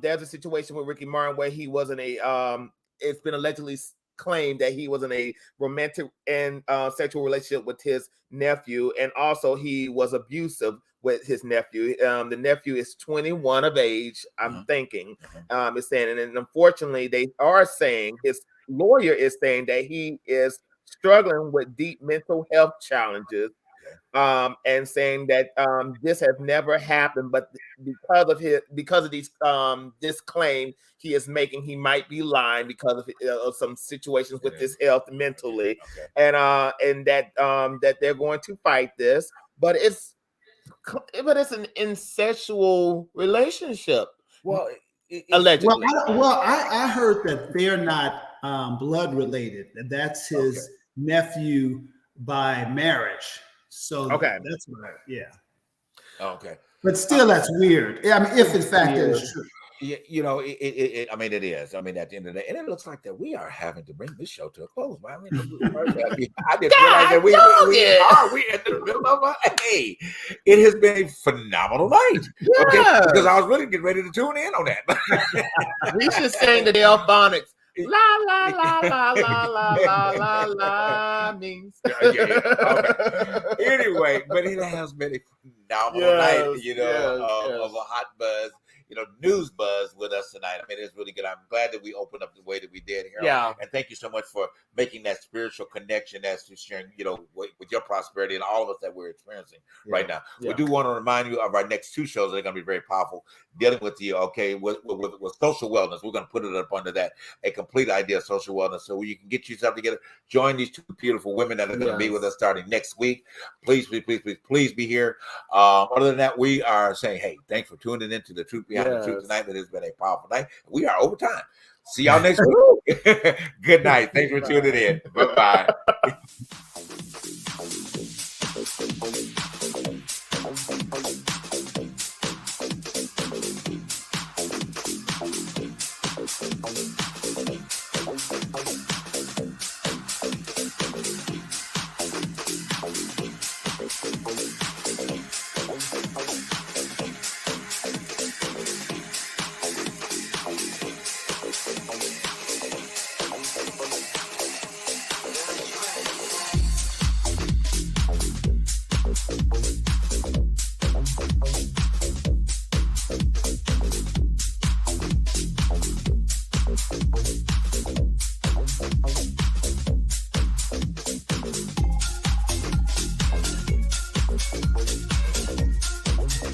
there's a situation with Ricky Martin where he wasn't it's been allegedly claimed that he was in a romantic and sexual relationship with his nephew, and also he was abusive with his nephew. The nephew is 21 of age, I'm thinking, is saying, and unfortunately they are saying, his lawyer is saying that he is struggling with deep mental health challenges, and saying that this has never happened, but because of these this claim he is making, he might be lying because of some situations with his health mentally, and that they're going to fight this, but it's an incestual relationship. Well, allegedly. I heard that they're not blood related. That's his nephew by marriage. So that's right. Yeah. Okay. But still, that's weird. I mean, if in fact that is true. Yeah, you know, it I mean, it is. I mean, at the end of the day, and it looks like that we are having to bring this show to a close. I mean, I didn't realize that we are. We in the middle of Hey, it has been a phenomenal night. Yeah. Okay, because I was really getting ready to tune in on that. We should sing the Delphonics. La la la la la la la la la means. Okay. Anyway, but it has been a phenomenal night, you know, of a hot buzz, you know, news buzz with us tonight. I mean, it's really good. I'm glad that we opened up the way that we did here. Yeah. And thank you so much for making that spiritual connection as to sharing, you know, with your prosperity and all of us that we're experiencing right now. We do want to remind you of our next two shows. They're going to be very powerful, dealing with the, with social wellness. We're going to put it up under that, a complete idea of social wellness. So you can get yourself together, join these two beautiful women that are going to be with us starting next week. Please be here. Other than that, we are saying, hey, thanks for tuning into the Truth Behind the Truth tonight. It has been a powerful night. We are over time. See y'all next week. Good night. Thanks for tuning in. Bye-bye.